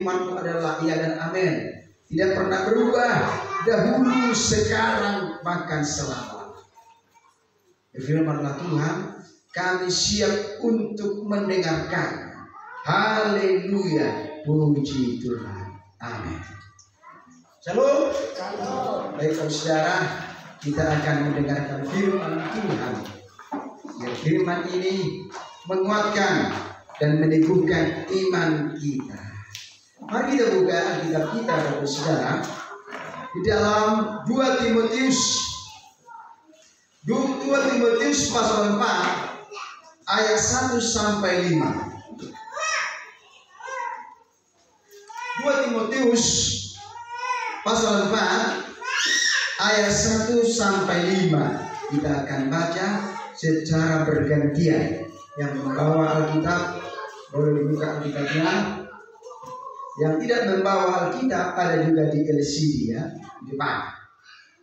Firman-Mu adalah iya dan amin, tidak pernah berubah, dahulu, sekarang, bahkan selama. Firman-Nya Tuhan, kami siap untuk mendengarkan. Haleluya, puji Tuhan, amin. Shalom. Baik saudara, kita akan mendengarkan firman Tuhan. Biar firman ini menguatkan dan meneguhkan iman kita. Mari kita buka Alkitab kita, saudara, di dalam 2 Timotius pasal 4 ayat 1 sampai 5. 2 Timotius pasal 4 ayat 1 sampai 5. Kita akan baca secara bergantian. Yang membawa Alkitab boleh dibuka Alkitabnya. Yang tidak membawa Alkitab ada juga di LCD ya, di depan.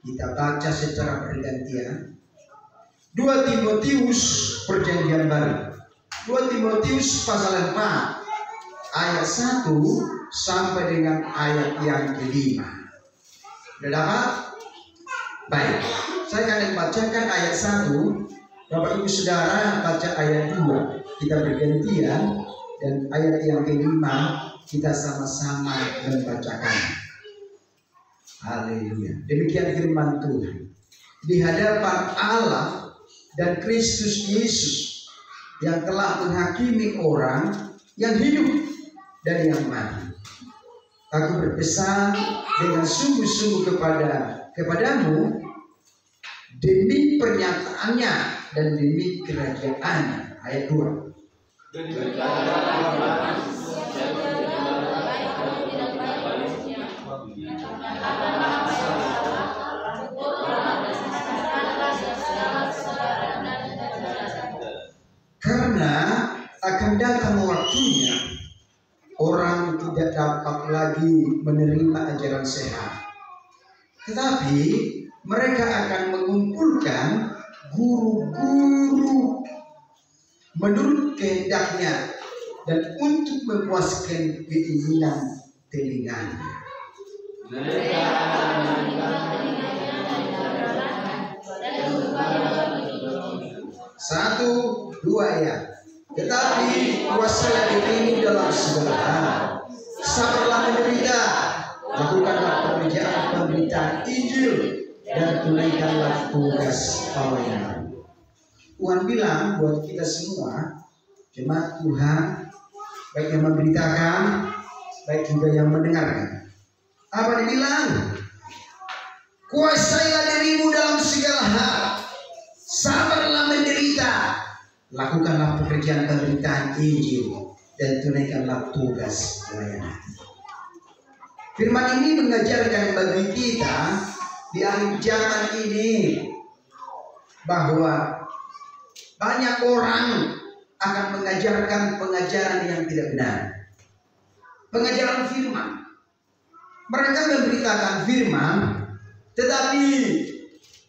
Kita baca secara bergantian. 2 Timotius perjanjian baru. 2 Timotius pasal 4 ayat 1 sampai dengan ayat yang kelima. Sudah dapat? Baik, saya akan membacakan ayat 1. Bapak Ibu Saudara baca ayat 2. Kita bergantian. Dan ayat yang kelima kita sama-sama membacakan. Haleluya. Demikian firman Tuhan. Di hadapan Allah dan Kristus Yesus yang telah menghakimi orang yang hidup dan yang mati. Aku berpesan dengan sungguh-sungguh kepadamu demi pernyataannya dan demi kerajaannya. Ayat 2. Karena akan datang waktunya orang tidak dapat lagi menerima ajaran sehat, tetapi mereka akan mengumpulkan guru-guru menurut kehendaknya dan untuk memuaskan keinginan telinganya. Satu, dua ya. Tetapi kuasalah dirimu dalam segala hal, sabarlah menderita, lakukanlah pekerjaan pemberitaan Injil dan tunaikanlah tugas pelayanan. Tuhan bilang buat kita semua, jemaat Tuhan, baik yang memberitakan, baik juga yang mendengarkan. Apa dibilang? Kuasailah dirimu dalam segala hal, sabarlah menderita, lakukanlah pekerjaan pemberitaan Injil dan tunaikanlah tugas pelayanan. Firman ini mengajarkan bagi kita di akhir zaman ini bahwa banyak orang akan mengajarkan pengajaran yang tidak benar. Pengajaran firman. Mereka memberitakan firman, tetapi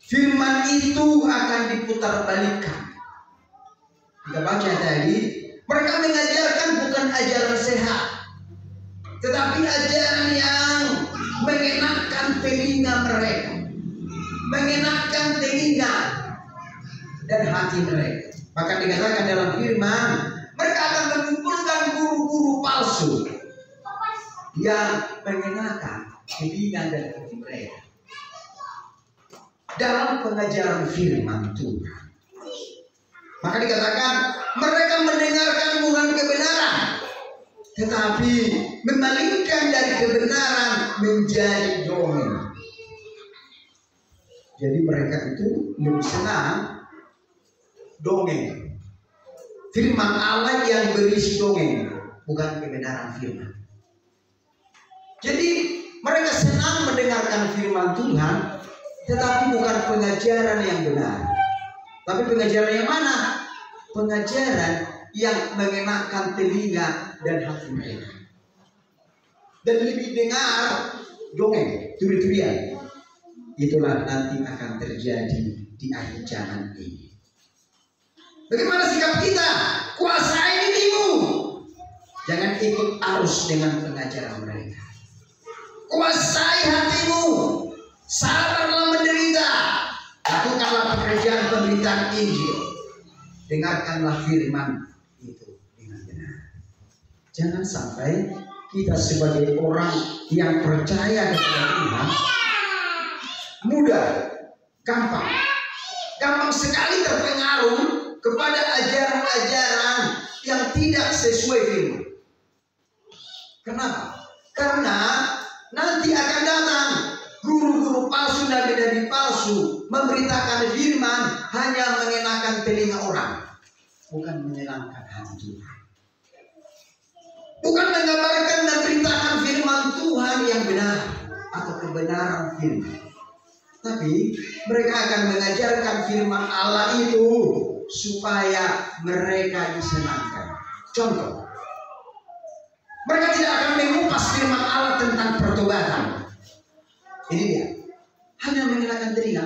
firman itu akan diputar balikan. Kita baca tadi, mereka mengajarkan bukan ajaran sehat, tetapi ajaran yang mengenakan telinga mereka, mengenakan telinga dan hati mereka. Maka dikatakan dalam firman, mereka akan mengumpulkan guru-guru palsu yang mengenakan telinga dan hati mereka dalam pengajaran firman Tuhan. Maka dikatakan mereka mendengarkan bukan kebenaran, tetapi memalingkan dari kebenaran menjadi dongeng. Jadi mereka itu lebih senang dongeng. Firman Allah yang berisi dongeng, bukan kebenaran firman. Jadi mereka senang mendengarkan firman Tuhan, tetapi bukan pengajaran yang benar. Tapi pengajaran yang mana? Pengajaran yang mengenakan telinga dan hati mereka. Dan lebih dengar dongeng, turi-turian. Itulah nanti akan terjadi di akhir zaman ini. Bagaimana sikap kita? Kuasai dirimu. Jangan ikut arus dengan pengajaran mereka. Kuasai hatimu, sabarlah menderita, lakukanlah pekerjaan pemberitaan Injil, dengarkanlah firman itu dengan benar. Jangan sampai kita sebagai orang yang percaya kepada Tuhan mudah, gampang sekali terpengaruh kepada ajaran-ajaran yang tidak sesuai firman. Kenapa? Karena nanti akan datang guru-guru palsu, nabi-nabi palsu, memberitakan firman hanya mengenakan telinga orang, bukan menyenangkan hati Tuhan. Bukan menggambarkan dan beritakan firman Tuhan yang benar atau kebenaran firman. Tapi mereka akan mengajarkan firman Allah itu supaya mereka disenangkan. Contoh, mereka tidak akan mengupas firman Allah tentang pertobatan. Ini dia, hanya mengenakan telinga.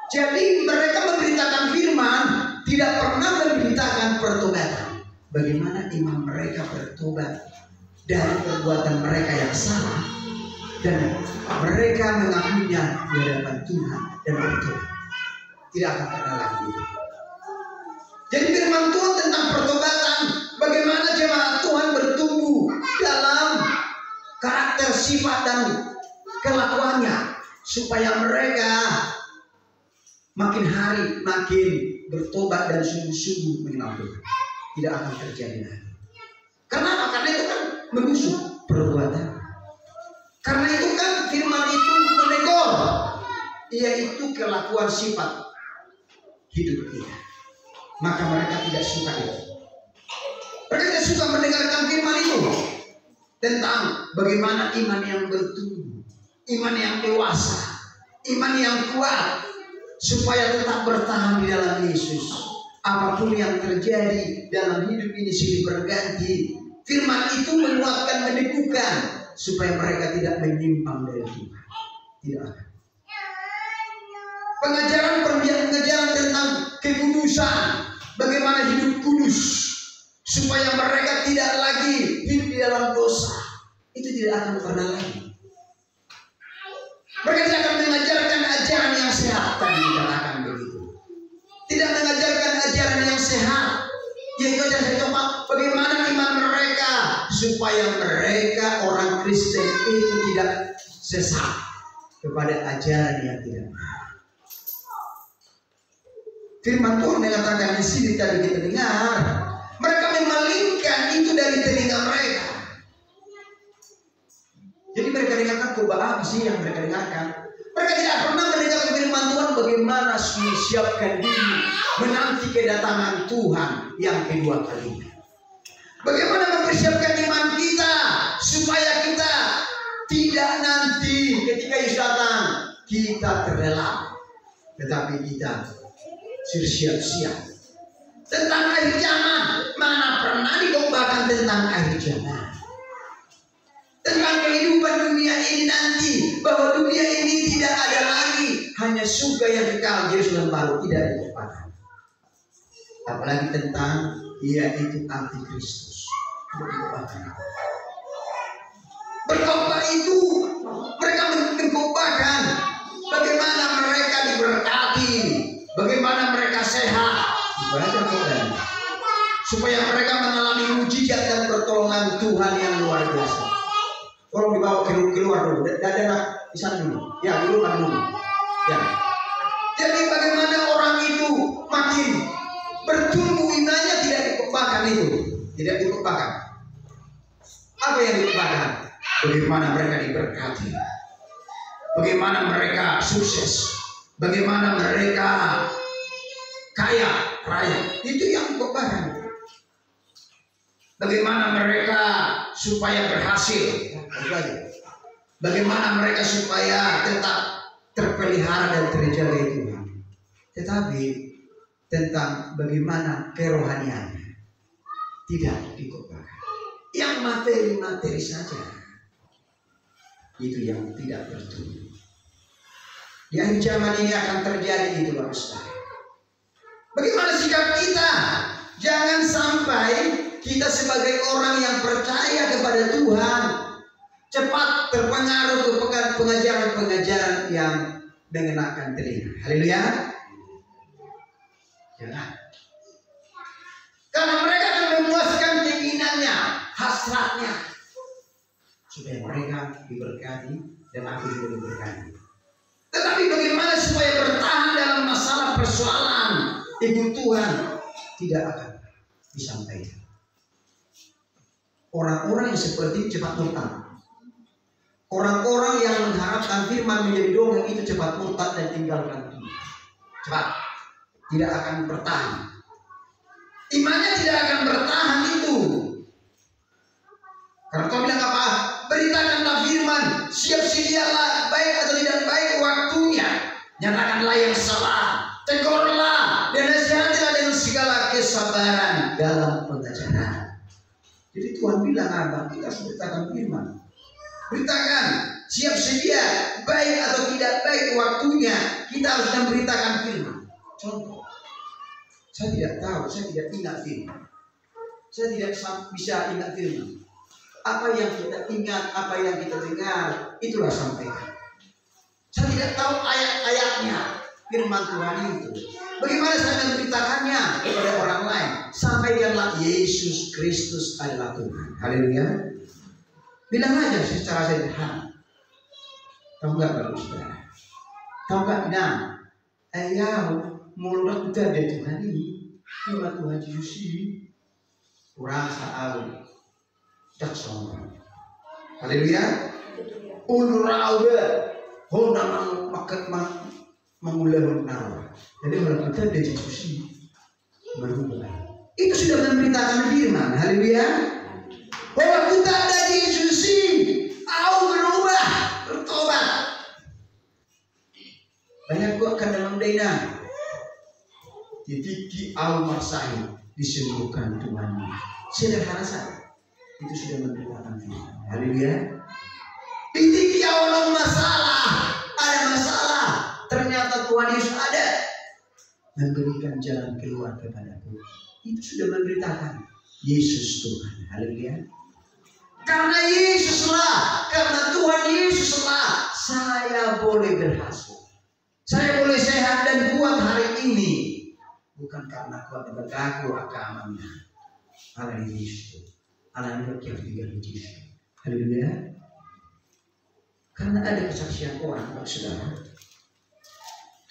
Jadi mereka memberitakan firman, tidak pernah memberitakan pertobatan. Bagaimana iman mereka bertobat dari perbuatan mereka yang salah, dan mereka mengakuinya di hadapan Tuhan dan bertobat. Tidak akan pernah lagi. Jadi firman Tuhan tentang pertobatan, bagaimana jemaat Tuhan bertumbuh dalam karakter, sifat dan kelakuannya, supaya mereka makin hari makin bertobat dan sungguh-sungguh mengenal Tuhan. Tidak akan terjadi lagi. Kenapa? Karena itu kan menusuk perbuatan. Karena itu kan firman itu menegor, yaitu kelakuan sifat hidup kita. Maka mereka tidak suka itu. Mereka tidak suka mendengarkan firman itu tentang bagaimana iman yang bertumbuh, iman yang dewasa, iman yang kuat, supaya tetap bertahan di dalam Yesus. Apapun yang terjadi dalam hidup ini silih berganti, firman itu menguatkan, meneguhkan, supaya mereka tidak menyimpang dari Tuhan. Tidak akan. Pengajaran tentang kekudusan, bagaimana hidup kudus, supaya mereka tidak lagi hidup di dalam dosa, itu tidak akan pernah lagi. Mereka tidak akan mengajarkan ajaran yang sehat, tadi dikatakan begitu. Tidak mengajarkan ajaran yang sehat, yaitu ajaran coba bagaimana iman mereka, supaya mereka orang Kristen itu tidak sesat kepada ajaran yang tidak benar. Firman Tuhan mengatakan di sini tadi kita dengar, mereka memalingkan itu dari telinga mereka. Jadi mereka dengarkan khotbah apa sih yang mereka dengarkan? Mereka tidak pernah mendengar firman Tuhan bagaimana menyiapkan diri menanti kedatangan Tuhan yang kedua kalinya. Bagaimana mempersiapkan iman kita supaya kita tidak nanti ketika Yesus datang kita terlelap, tetapi kita siap-siap. Tentang akhir zaman, mana pernah dikhotbahkan tentang akhir zaman? Tentang kehidupan dunia ini nanti, bahwa dunia ini tidak ada lagi, hanya surga yang kekal, Yerusalem baru, tidak dikhotbahkan. Apalagi tentang dia itu antikristus, tidak dikhotbahkan. Berkhotbah itu mereka mengkhotbahkan bagaimana mereka diberkati, bagaimana mereka sehat, belajar khotbah, supaya mereka mengalami mujizat dan pertolongan Tuhan yang luar biasa. Tolong dibawa keluar dulu, dada di sana dulu, ya dulu kan dulu, ya. Jadi bagaimana orang itu makin bertumbuh imannya, tidak dikhotbahkan itu, tidak dikhotbahkan. Apa yang dikhotbahkan? Bagaimana mereka diberkati, bagaimana mereka sukses, bagaimana mereka kaya raya, itu yang dikhotbahkan. Bagaimana mereka supaya berhasil, bagaimana mereka supaya tetap terpelihara dan terjaga Tuhan. Tetapi tentang bagaimana kerohaniannya tidak dikhotbahkan. Yang materi-materi saja, itu yang tidak bertumbuh. Di akhir zaman ini akan terjadi itu, Bapak Saudara. Bagaimana sikap kita? Jangan sampai kita sebagai orang yang percaya kepada Tuhan cepat terpengaruh ke pengajaran-pengajaran yang mengenakan telinga. Haleluya. Jangan. Karena mereka akan memuaskan keinginannya, hasratnya, supaya mereka diberkati dan aku juga diberkati. Tetapi bagaimana supaya bertahan dalam masalah persoalan kebutuhan tidak akan disampaikan. Orang-orang yang seperti cepat murtad. Orang-orang yang mengharapkan firman menjadi dongeng itu cepat murtad dan tinggalkan Tuhan. Cepat. Tidak akan bertahan. Imannya tidak akan bertahan itu. Karena Tuhan bilang apa? Beritakanlah firman, siap sedialah baik atau tidak baik waktunya. Nyatakanlah yang salah, tegurlah dan nasihatilah dengan segala kesabaran dalam pengajaran. Jadi Tuhan bilang apa? Kita harus beritakan firman. Beritakan, siap sedia, baik atau tidak baik waktunya. Kita harus memberitakan firman. Contoh, saya tidak tahu, saya tidak ingat firman. Saya tidak bisa ingat firman. Apa yang kita ingat, apa yang kita dengar, itulah sampaikan. Saya tidak tahu ayat-ayatnya, firman Tuhan itu. Bagaimana saya memberitakannya kepada orang lain? Sampaikanlah Yesus Kristus adalah Tuhan. Haleluya. Bilang aja secara sederhana. Tahu nggak Bapak Saudara? Tahu nggak? Nah, ayah mulut kita ada Tuhan ini, firman Tuhan Yesus ini kurang tahu. Tak sama. Haleluya. Ulra'uda honda makat mengulang nawa. Jadi orang kita ada diskusi berubah. Itu sudah memberitakan firman. Haleluya. Bahwa kita ada diskusi, au berubah, bertobat. Banyak gua akan dalam dana. Titiki au marsahi disembuhkan Tuhan. Sederhana saja. Itu sudah memberitakan firman. Haleluya. Titiki awal masalah, ada masalah. Ternyata Tuhan Yesus ada memberikan jalan keluar kepadaku. Itu sudah memberitakan Yesus Tuhan. Haleluya. Karena Yesuslah, karena Tuhan Yesuslah, saya boleh berhasil. Saya boleh sehat dan kuat hari ini. Bukan karena kuat dan berlaku agamanya. Allah Yesus. Allah yang Yesus. Haleluya. Karena ada kesaksian orang, Bapak Saudara.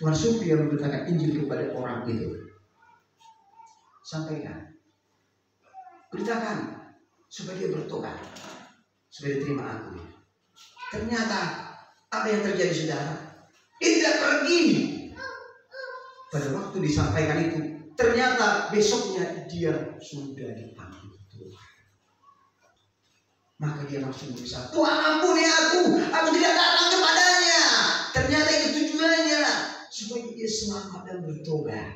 Tuhan Sufi yang memberitakan Injil kepada orang itu. Sampaikan. Beritakan supaya dia bertobat. Supaya dia terima aku. Ternyata apa yang terjadi saudara? Dia tidak pergi. Pada waktu disampaikan itu, ternyata besoknya dia sudah dipanggil Tuhan. Maka dia langsung bisa, Tuhan ampuni aku tidak datang kepadanya. Ternyata itu tujuannya, supaya dia selamat dan bertobat.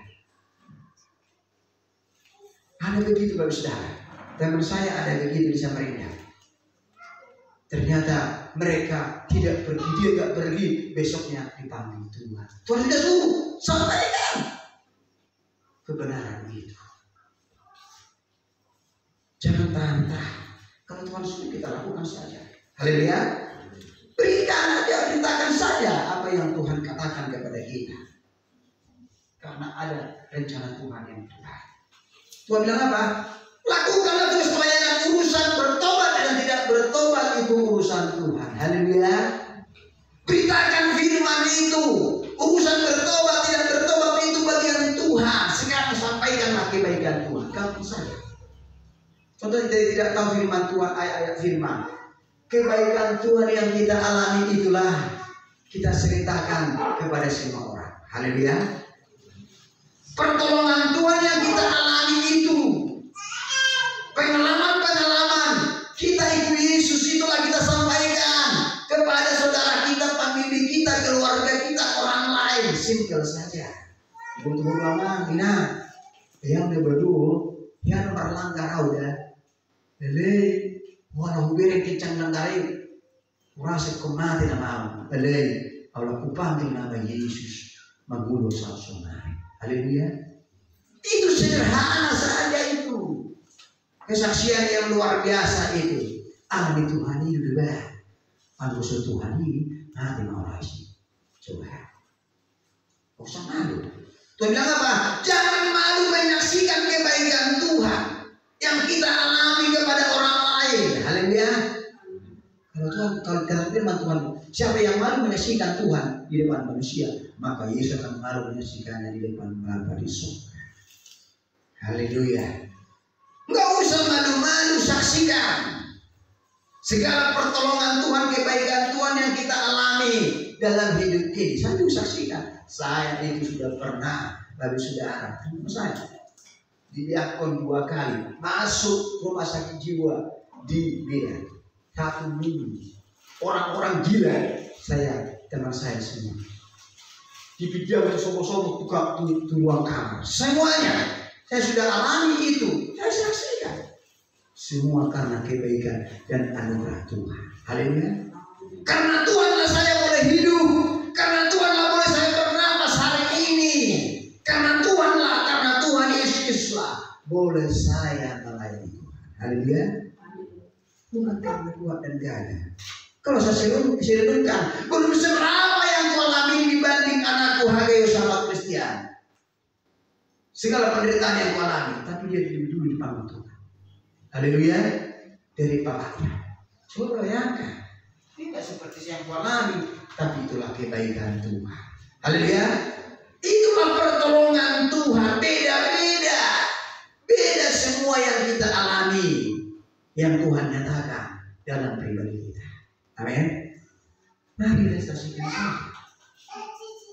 Ada begitu Bapak Saudara. Teman saya ada begitu di Samarinda. Ternyata mereka tidak pergi, dia tidak pergi, besoknya dipanggil Tuhan. Tuhan sudah suruh, sampaikan kebenaran itu. Jangan tahan-tahan. Kalau Tuhan suruh kita lakukan saja. Haleluya. Berikan aja, beritakan saja apa yang Tuhan katakan kepada kita. Karena ada rencana Tuhan yang terbaik. Tuhan bilang apa? Lakukanlah terus pelayanan, urusan bertobat dan tidak bertobat itu urusan Tuhan. Haleluya. Beritakan firman itu. Urusan bertobat tidak bertobat itu bagian Tuhan. Sekarang sampaikanlah kebaikan Tuhan. Kamu saja. Contoh kita tidak tahu firman Tuhan, ayat-ayat firman. Kebaikan Tuhan yang kita alami itulah kita ceritakan kepada semua orang. Haleluya. Pertolongan Tuhan yang kita alami itu, pengalaman-pengalaman kita ikut Yesus itulah kita sampaikan kepada saudara kita, famili kita, keluarga kita, orang lain. Simple saja. Tunggu lama, Ina. Yang dia berdua, yang berlanggar udah. Lele, walau beri kecang langgarai, kurasa kemati nama. Lele, Allah kupanggil nama Yesus, magulur salsonai. Haleluya. Itu sederhana saja itu. kesaksian yang luar biasa itu. Alami Tuhan ini juga. Manusia Tuhan ini nanti mau lagi. Coba. Gak usah malu. Tuhan bilang apa? Jangan malu menyaksikan kebaikan Tuhan yang kita alami kepada orang lain. Haleluya. Kalau kita firman Tuhan, siapa yang malu menyaksikan Tuhan di depan manusia, maka Yesus akan malu menyaksikannya di depan Bapa di surga. Haleluya. Enggak usah malu-malu, saksikan segala pertolongan Tuhan, kebaikan Tuhan yang kita alami dalam hidup ini. Saya juga saksikan. Saya itu sudah pernah, bagi saudara, saya didiakon 2 kali masuk rumah sakit jiwa di Medan. 1 minggu. Orang-orang gila, teman saya semua. Di video sobo-sobo buka ruang kamar. Semuanya saya sudah alami itu. Saya saksikan. Semua karena kebaikan dan anugerah Tuhan. Haleluya. Karena Tuhanlah saya boleh hidup. Karena Tuhanlah boleh saya bernapas hari ini. Karena Tuhan Yesuslah boleh saya melayani Tuhan. Haleluya. Bukan karena kuat dan gagah. Kalau saya renungkan, belum seberapa yang ku alami dibanding anakku Hageo sahabat Kristian. Segala penderitaan yang ku alami, tapi dia dulu di panggung Tuhan. Haleluya. Dari bapaknya. Coba bayangkan, tidak seperti yang ku alami, tapi itulah kebaikan Tuhan. Haleluya. Itulah pertolongan Tuhan. Beda-beda. Beda semua yang kita alami, yang Tuhan nyatakan dalam pribadi kita. Amin. Mari kita saksikan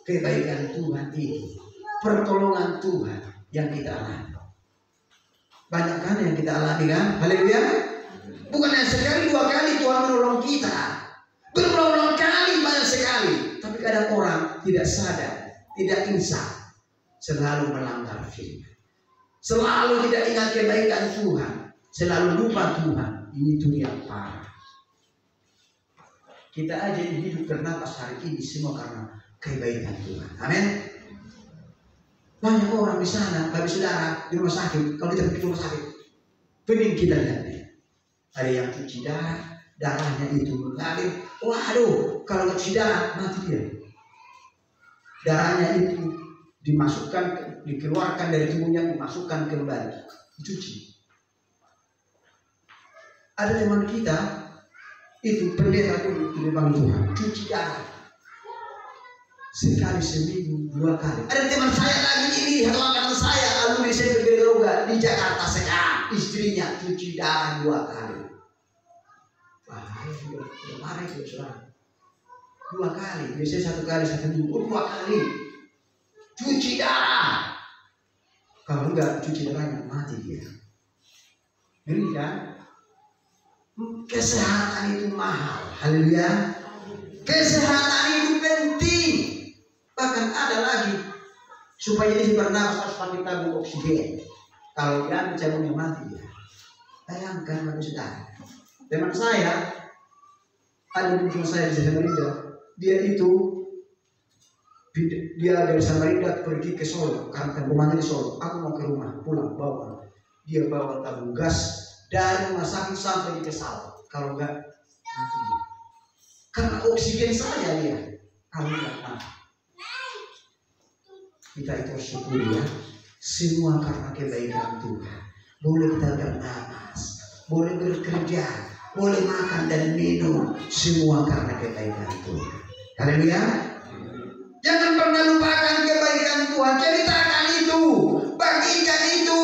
kebaikan Tuhan ini, pertolongan Tuhan yang kita alami. Banyak kan yang kita alami kan? Haleluya. Bukan hanya sekali 2 kali Tuhan menolong kita, berulang-ulang kali, banyak sekali. Tapi kadang orang tidak sadar, tidak insaf, selalu melanggar firman, selalu tidak ingat kebaikan Tuhan, selalu lupa Tuhan. Ini dunia parah. Kita aja hidup bernapas hari ini semua karena kebaikan Tuhan. Amin. Banyak orang di sana, bagi saudara di rumah sakit. Kalau kita pergi ke rumah sakit, pening kita lihatnya. Ada yang cuci darah, darahnya itu mengalir. Waduh, kalau cuci darah mati dia. Darahnya itu dikeluarkan dari tubuhnya, dimasukkan kembali, dicuci. Ada teman kita itu pendeta dulu di depan Tuhan, cuci darah sekali seminggu 2 kali. Ada teman saya lagi ini, satu angkatan saya, alumni saya bergeroga di Jakarta sekarang, istrinya cuci darah 2 kali. Bahaya sudah marah itu saudara. 2 kali, biasanya 1 kali 1 minggu, 2 kali cuci darah. Kalau enggak cuci darahnya mati dia. Ini kan? Kesehatan itu mahal. Haleluya. Kesehatan itu penting. Bahkan ada lagi, supaya dia bernapas harus pakai tabung oksigen. Kalau dia tabungnya mati dia. Bayangkan manusia. Teman saya, ada teman saya di Samarinda. Dia dari Samarinda pergi ke Solo karena rumahnya di Solo. Aku mau ke rumah, pulang bawa. Dia bawa tabung gas dari rumah sakit sampai di Pesawat. Kalau enggak mati dia. Karena oksigen saja dia. Kalau enggak mati. Kita itu syukur ya. Semua karena kebaikan Tuhan. Boleh kita bernapas, boleh bekerja, boleh makan dan minum. Semua karena kebaikan Tuhan. Haleluya. Jangan pernah lupakan kebaikan Tuhan. Ceritakan itu, bagikan itu,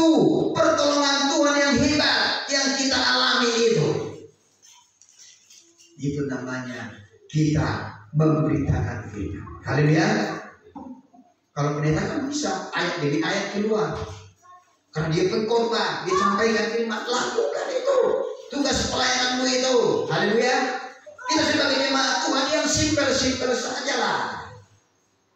pertolongan Tuhan yang hebat yang kita alami itu. Itu namanya kita memberitakan firman. Haleluya. Kalau pendeta kan bisa ayat demi ayat keluar. Karena dia pengkhotbah, dia sampaikan firman, lakukan itu. Tugas pelayananmu itu. Haleluya. Kita sebagai jemaat Tuhan yang simpel-simpel sajalah.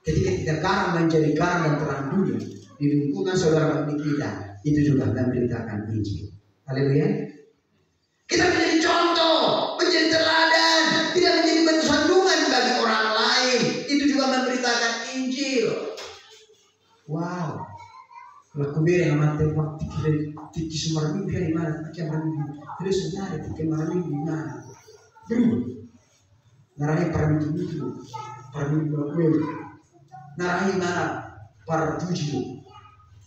Ketika kita garam menjadi garam dan terang dunia di lingkungan saudara kita, itu juga memberitakan Injil. Haleluya. Kita menjadi contoh, menjadi teladan, tidak menjadi batu sandungan bagi orang lain. Itu juga memberitakan Injil. Wow. Kalau kubere nama tempat tiki sumber mimpi di mana? Macam mimpi. Terus sebenarnya tiki mimpi di mana? Narani para mimpi itu, para mimpi berkuil. Narani mana para tujuh.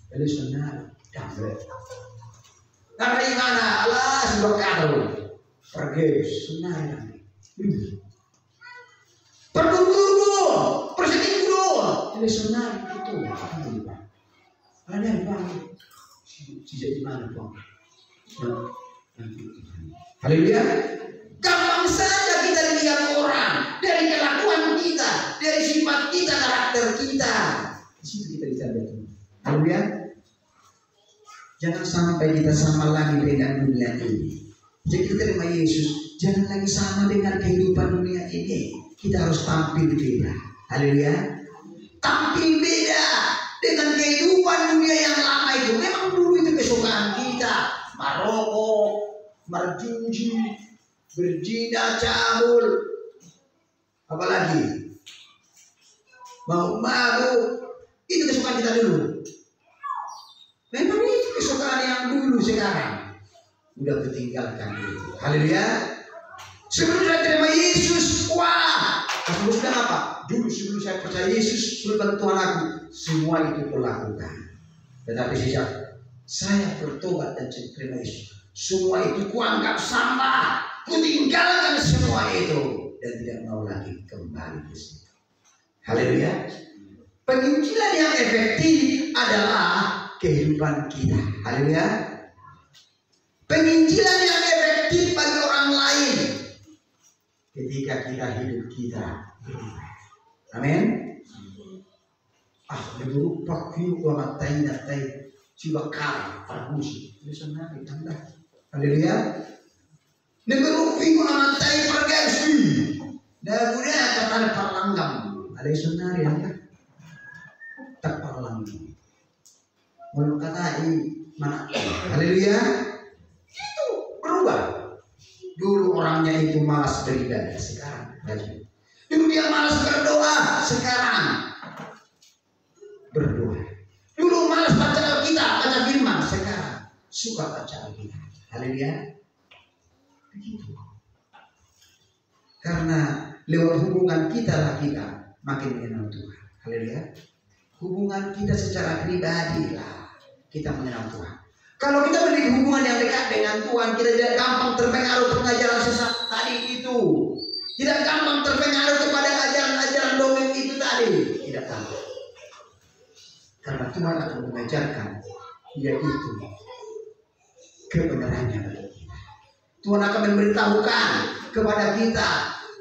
Terus sebenarnya damai. Narani mana Allah sudah kado. Pergi sebenarnya. Pertunggu, perselingkuh. Terus sebenarnya itu apa? Ada yang bang, sejak di mana bang? Haleluya. Gampang saja kita lihat orang dari kelakuan kita, dari sifat kita, karakter kita. Di situ kita bisa lihat. Haleluya. Jangan sampai kita sama lagi dengan dunia ini. Jadi kita terima Yesus, jangan lagi sama dengan kehidupan dunia ini. Kita harus tampil beda. Haleluya. Tampil beda dengan kehidupan dunia yang lama itu. Memang dulu itu kesukaan kita, merokok, berjudi, berzina, cabul, apalagi mau mabuk. Itu kesukaan kita dulu. Memang itu kesukaan yang dulu, sekarang udah ketinggalkan itu. Haleluya. Sebelum saya terima Yesus, wah, aku sudah apa? Dulu sebelum saya percaya Yesus, sebelum Tuhan aku, semua itu kulakukan. Tetapi sejak saya bertobat dan terima Yesus, semua itu kuanggap sampah, kutinggalkan semua itu dan tidak mau lagi kembali ke situ. Haleluya. Penginjilan yang efektif adalah kehidupan kita. Haleluya. Penginjilan yang efektif bagi orang lain ketika kita hidup kita berubah. Amin. Berupa kiu matai datai jiwa kal permusi. Bisa nabi tanda. Haleluya. Berupa kiu matai pergasi. Dan budaya kata perlanggam. Ada sunari anda. Tak perlanggam. Walau kata mana? Haleluya. Itu berubah. Dulu orangnya itu malas beribadah, sekarang rajin. Dulu dia malas berdoa, sekarang berdoa. Dulu malas baca Alkitab, baca firman, sekarang suka baca Alkitab. Haleluya. Begitu. Karena lewat hubungan kita lah kita makin mengenal Tuhan. Haleluya. Hubungan kita secara pribadi lah kita mengenal Tuhan. Kalau kita memiliki hubungan yang dekat dengan Tuhan, kita tidak gampang terpengaruh pengajaran sesat tadi itu. Tidak gampang terpengaruh kepada ajaran-ajaran dongeng itu tadi. Tidak gampang. Karena Tuhan akan mengajarkan yaitu kebenarannya bagi kita. Tuhan akan memberitahukan kepada kita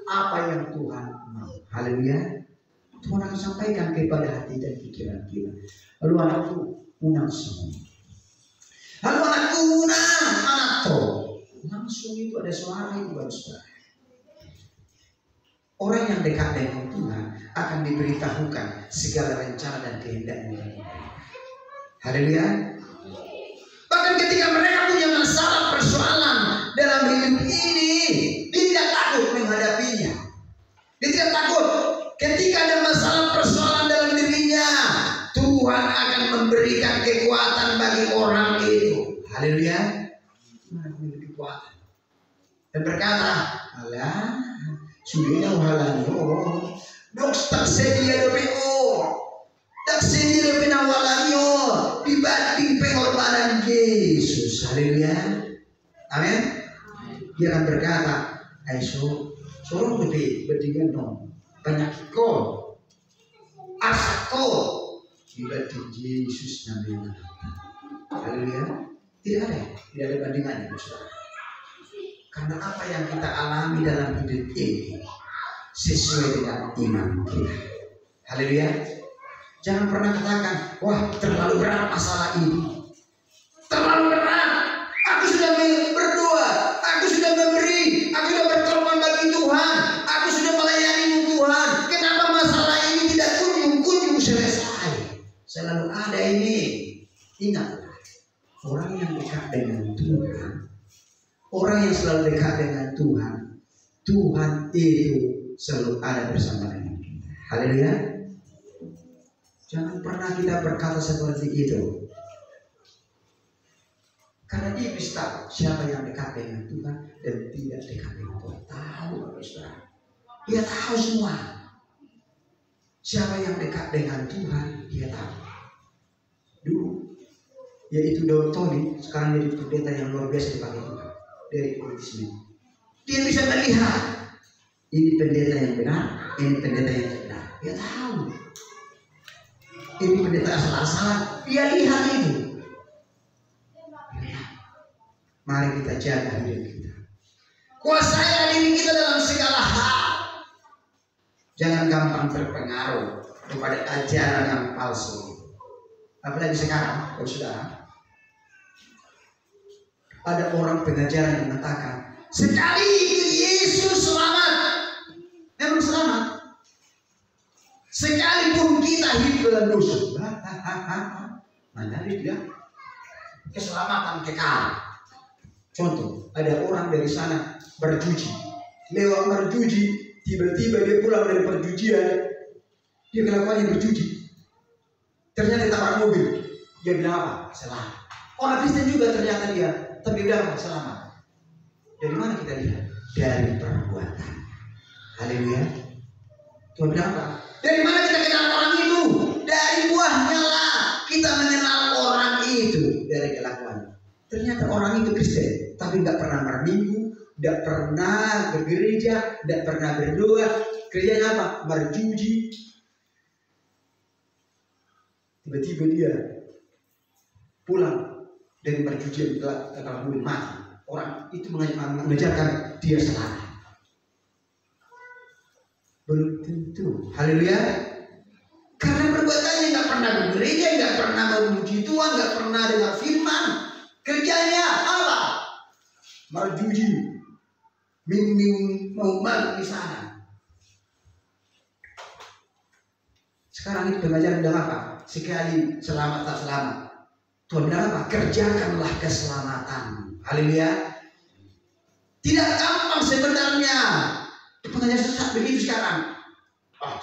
apa yang Tuhan mau. Haleluya. Tuhan akan sampaikan kepada hati dan pikiran kita. Lalu anakku unang semua. Lalu anakku unang anakku. Langsung itu ada suara itu baru suara. Orang yang dekat dengan Tuhan akan diberitahukan segala rencana dan kehendaknya. Haleluya. Bahkan ketika mereka punya masalah persoalan dalam hidup ini, dia tidak takut menghadapinya. Dia tidak takut ketika ada masalah persoalan dalam dirinya. Tuhan akan memberikan kekuatan bagi orang itu. Haleluya. Tuhan memiliki kekuatan dan berkata, alah, sudah halanyo, dok tak sedia lebih tak sedia lebih nawalanyo dibanding pengorbanan Yesus. Haleluya. Amin. Dia akan berkata, aiso, sorong lebih berdingan dong, banyak kau, asako, dibanding Yesus namanya. Haleluya. Tidak ada bandingannya, saudara. Karena apa yang kita alami dalam hidup ini sesuai dengan iman kita. Haleluya. Jangan pernah katakan, wah terlalu berat masalah ini. Terlalu berat. Aku sudah berdoa, aku sudah memberi, aku sudah berkorban bagi Tuhan, aku sudah melayani Tuhan. Kenapa masalah ini tidak kunjung selesai? Selalu ada ini. Ingatlah, orang yang dekat dengan Tuhan, orang yang selalu dekat dengan Tuhan, Tuhan itu selalu ada bersama dengan kita. Haleluya. Jangan pernah kita berkata seperti itu. Karena iblis tahu siapa yang dekat dengan Tuhan dan tidak dekat dengan Tuhan. Tahu, Bapak Saudara. Dia tahu semua. Siapa yang dekat dengan Tuhan, dia tahu. Dulu, yaitu Daud Tony, sekarang jadi pendeta yang luar biasa dipakai Tuhan. Dari politisme. Dia bisa melihat. Ini pendeta yang benar, ini pendeta yang tidak benar. Dia tahu. Ini pendeta asal-asalan. Dia lihat itu. Mari kita jaga diri kita. Kuasai diri kita dalam segala hal. Jangan gampang terpengaruh kepada ajaran yang palsu. Apalagi sekarang, saudara, ada orang pengajaran yang mengatakan, sekali Yesus selamat, memang selamat. Sekalipun kita hidup dalam dosa, mana dia keselamatan kekal. Contoh, ada orang dari sana berjuji, lewat berjuji. Tiba-tiba dia pulang dari perjujian, dia kelakuannya berjuji. Ternyata tabrak mobil, dia bilang apa? Selamat. Orang Kristen juga ternyata dia, tapi bilang apa? Selamat. Dari mana kita lihat? Dari perbuatan. Haleluya. Tuhan bilang apa? Dari mana kita kenal orang itu? Dari buahnya lah kita mengenal orang itu, dari kelakuannya. Ternyata orang itu Kristen, tapi nggak pernah berminggu, tidak pernah bergereja, tidak pernah berdoa. Kerjanya apa? Berjuji. Tiba-tiba dia pulang dari perjujian ke mobil mati. Orang itu mengejarkan dia selamat. Belum tentu. Haleluya. Karena perbuatannya nggak pernah bergereja, nggak pernah memuji Tuhan, nggak pernah dengar firman. Kerjanya apa? Berjuji. Minggu mau malu di sana. Sekarang ini pengajaran bilang apa? Sekali selamat tak selamat. Tuhan bilang apa? Kerjakanlah keselamatan. Haleluya. Tidak gampang sebenarnya. Pengajaran sesat begitu sekarang.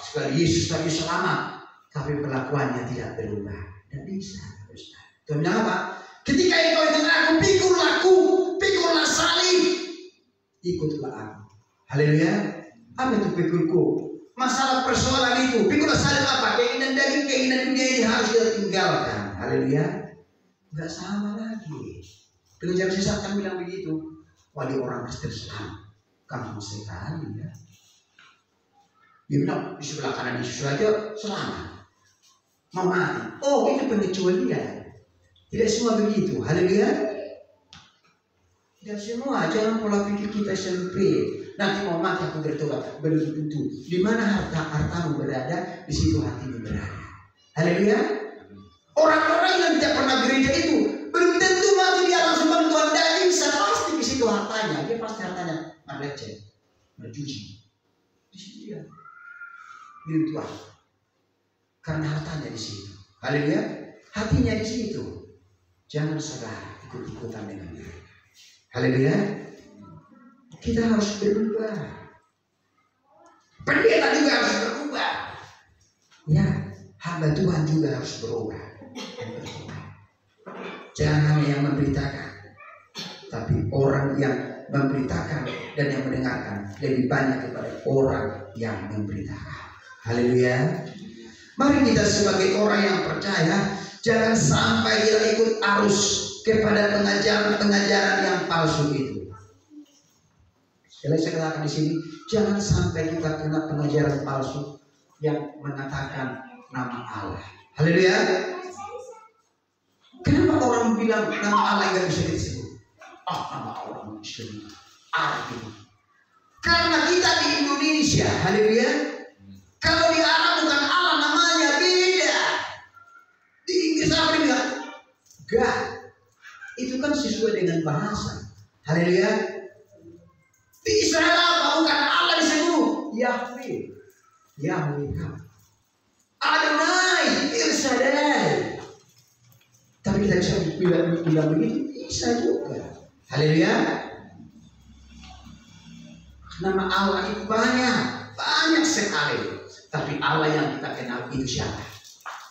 Sekali Yesus tadi selamat, tapi perlakuannya tidak berubah. Tidak bisa. Tuhan bilang apa? Ketika engkau ikut aku, pikullah salib. Ikutlah aku. Haleluya. Apa itu pikulku? Masalah persoalan itu. Pikullah salib apa? Keinginan daging, keinginan dunia ini harus kita tinggalkan. Haleluya. Enggak sama lagi. Pengajaran sesat kan bilang begitu. Wali orang Kristen selamat. Kamu sekali ya. Dia bilang di sebelah kanan Yesus saja selamat. Mau mati. Oh, itu pengecualian. Tidak semua begitu. Haleluya. Tidak semua, jangan pola pikir kita sempit. Nanti mau mati aku bertobat. Belum tentu. Di mana hartamu berada, di situ hatimu berada. Haleluya. Orang-orang yang tidak pernah gereja itu belum tentu mati dia langsung bantuan daging. Pasti di situ hartanya. Dia pasti hartanya meleceh, berjuji. Di situ dia. Milik Tuhan. Karena hartanya di situ. Haleluya. Hatinya di situ. Jangan saudara ikut-ikutan dengan dia. Haleluya. Kita harus berubah. Pendeta juga harus berubah. Ya, hamba Tuhan juga harus berubah. Jangan yang memberitakan, tapi orang yang memberitakan dan yang mendengarkan lebih banyak kepada orang yang memberitakan. Haleluya. Mari kita sebagai orang yang percaya, jangan sampai kita ikut arus kepada pengajaran-pengajaran yang palsu itu. Sekali saya katakan di sini, jangan sampai kita kena pengajaran palsu yang mengatakan nama Allah. Haleluya. Kenapa orang bilang nama Allah nggak bisa disebut? Nama Allah bisa disebut. Arti. Karena kita di Indonesia, haleluya. Kalau di Arab bukan Allah namanya beda. Di Inggris apa dia bilang? God. Itu kan sesuai dengan bahasa. Haleluya. Di Israel apa? Bukan Allah disebut Yahweh. Yahweh. Adonai. El Shaddai. Tapi kita bisa bilang begitu. Bisa juga. Haleluya. Nama Allah itu banyak sekali. Tapi Allah yang kita kenal itu siapa?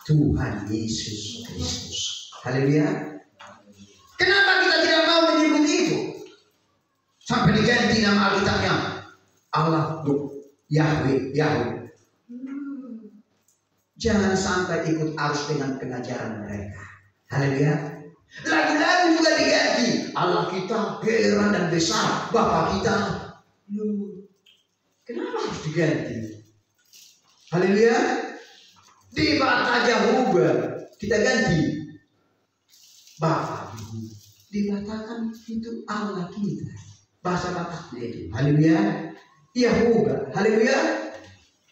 Tuhan Yesus Kristus. Haleluya. Kenapa kita tidak mau menyebut itu? Sampai diganti nama Alkitabnya Allah, Yahweh, Yahweh. Jangan sampai ikut arus dengan pengajaran mereka. Haleluya. Lagu-lagu juga diganti. Allah kita heran dan besar, Bapa kita. Kenapa harus diganti? Haleluya. Di Bata Jehovah kita ganti Bapa. Dikatakan itu Allah kita. Bahasa Bataknya itu. Haleluya. Yehovah. Haleluya.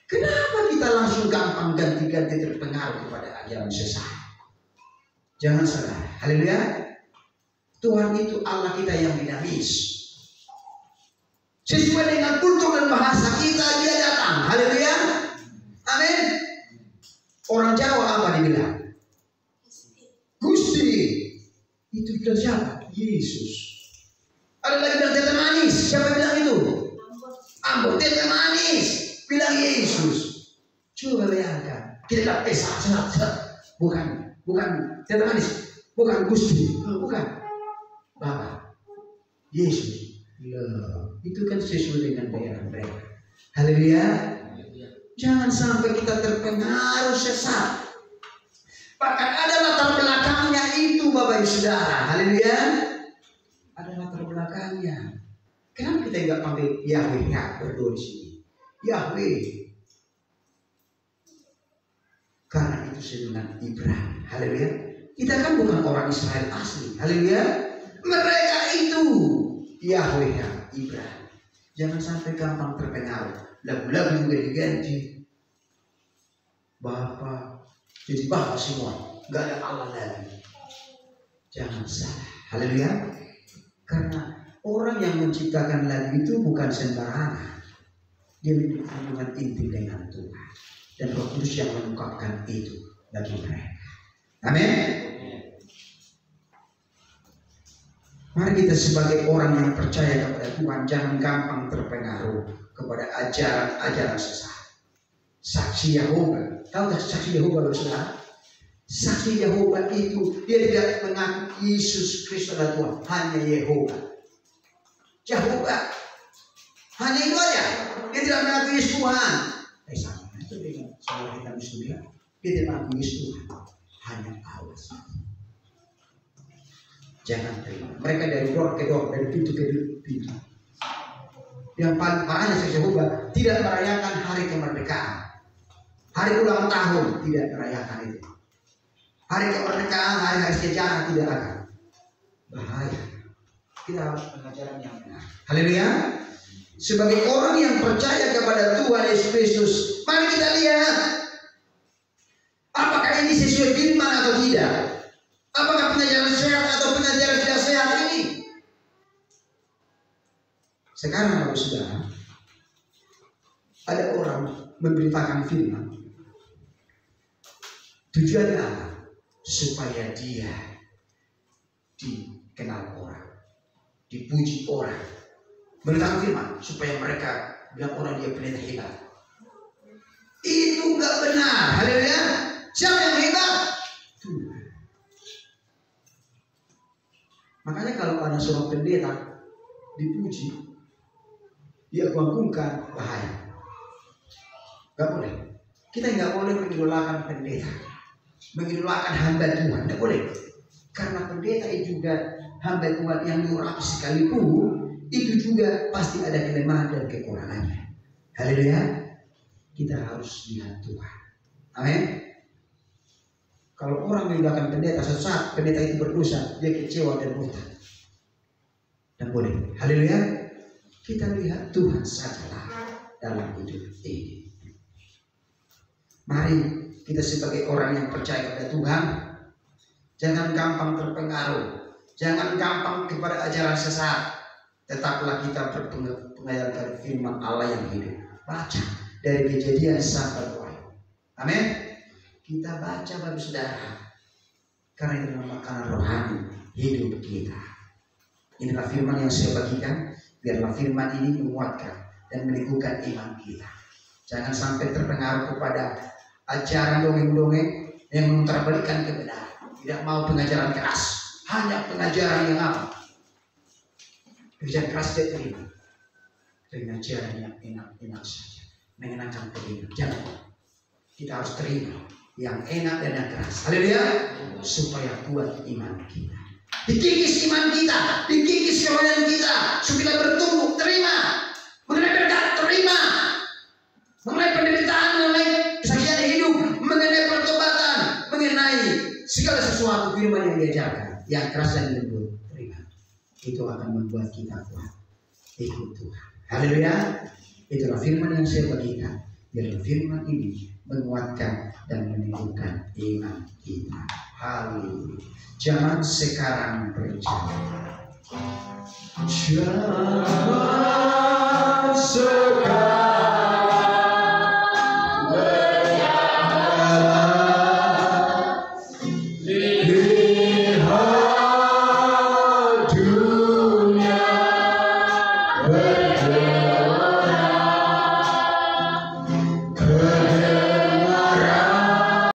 Kenapa kita langsung gampang ganti-ganti terpengaruh kepada ajaran sesat? Jangan salah. Haleluya. Tuhan itu Allah kita yang dinamis. Sesuai dengan kultur dan bahasa kita dia datang. Haleluya. Amin. Orang Jawa apa dibilang? Gusti. Itu bilang siapa? Yesus. Ada lagi bilang tete manis. Siapa bilang itu? Ambo. Tete manis. Bilang Yesus. Coba bayangkan. Kita bilang salah. Bukan tete manis. Bukan Gusti. Bukan Bapa. Yesus. Itu kan sesuai dengan daerah mereka. Haleluya. Jangan sampai kita terpengaruh sesat. Bahkan ada latar belakangnya itu Bapak Ibu Saudara. Haleluya. Ada latar belakangnya. Kenapa kita enggak panggil Yahweh berdoa di sini? Yahweh. Karena itu sebenarnya Ibrani. Haleluya. Kita kan bukan orang Israel asli. Haleluya. Mereka itu Yahweh Ibrani. Jangan sampai gampang terpengaruh. Lagu-lagu juga diganti. Bapa. Jadi Bapa semua. Gak ada Allah lagi. Jangan salah. Haleluya. Karena orang yang menciptakan lagu itu bukan sembarangan. Dia memiliki hubungan intim dengan Tuhan. Dan Roh Kudus yang mengungkapkan itu bagi mereka. Amin. Mari kita sebagai orang yang percaya kepada Tuhan jangan gampang terpengaruh kepada ajaran-ajaran sesat. Saksi Yehovah, tahu tak saksi Yehovah saudara? Saksi Yehovah itu dia tidak mengaku Yesus Kristus adalah Tuhan, hanya Yehovah. Yehovah hanya itu aja. Dia tidak mengaku Yesus Tuhan. Sama itu dengan saudara kita Muslim. Dia tidak mengaku Yesus Tuhan, hanya Allah. Jangan terima. Mereka dari door ke door, dari pintu ke pintu. Yang paling parahnya saksi Yehovah tidak merayakan hari kemerdekaan. Hari ulang tahun tidak merayakan itu. Hari kemerdekaan, hari-hari sejarah tidak akan. Bahaya. Kita harus pengajaran yang benar. Haleluya. Sebagai orang yang percaya kepada Tuhan Yesus Kristus, mari kita lihat apakah ini sesuai firman atau tidak. Apakah pengajaran sehat atau pengajaran tidak sehat ini? Sekarang Bapak Saudara, ada orang memberitakan firman. Tujuannya apa? Supaya dia dikenal orang, dipuji orang. Beritakan firman supaya mereka bilang orang dia pendeta hebat. Itu enggak benar. Haleluya. Siapa yang hebat? Tuhan. Makanya kalau ada seorang pendeta dipuji, dia bangkungkan, bahaya. Enggak boleh. Kita enggak boleh mengidolakan pendeta, mengidolakan hamba Tuhan. Enggak boleh. Karena pendeta itu juga hamba Tuhan yang diurapi sekalipun, itu juga pasti ada kelemahan dan kekurangannya. Haleluya. Kita harus lihat Tuhan. Amin. Kalau orang mengidolakan pendeta, suatu saat pendeta itu berdosa, dia kecewa dan murtad. Dan boleh. Haleluya. Kita lihat Tuhan sajalah dalam hidup ini. Mari kita sebagai orang yang percaya kepada Tuhan, jangan gampang terpengaruh, jangan gampang kepada ajaran sesat. Tetaplah kita berpengaruh dari firman Allah yang hidup. Baca dari Kejadian sampai Wahyu. Amin. Kita baca Bapak Saudara, karena itu adalah makanan rohani hidup kita. Inilah firman yang saya bagikan. Biarlah firman ini menguatkan dan meneguhkan iman kita. Jangan sampai terpengaruh kepada ajaran dongeng-dongeng yang memutarbalikkan kebenaran. Tidak mau pengajaran keras, Hanya pengajaran yang apa? Kerja keras dia terima. Dengan ajaran yang enak-enak saja, menyenangkan telinga. Jangan. Kita harus terima yang enak dan yang keras. Haleluya. Supaya kuat iman kita. Dikikis iman kita, dikikis kerohanian kita, supaya kita bertumbuh. Terima. Mengenai berkat, terima. Mengenai penderitaan, mengenai kesaksian hidup, mengenai pertobatan, mengenai segala sesuatu firman yang diajarkan, yang keras dan lembut, terima. Itu akan membuat kita kuat. Ikut Tuhan. Haleluya. Itulah firman yang saya bagikan. Biar firman ini menguatkan dan menumbuhkan iman kita. Haleluya. Zaman sekarang berjalan. Zaman sekarang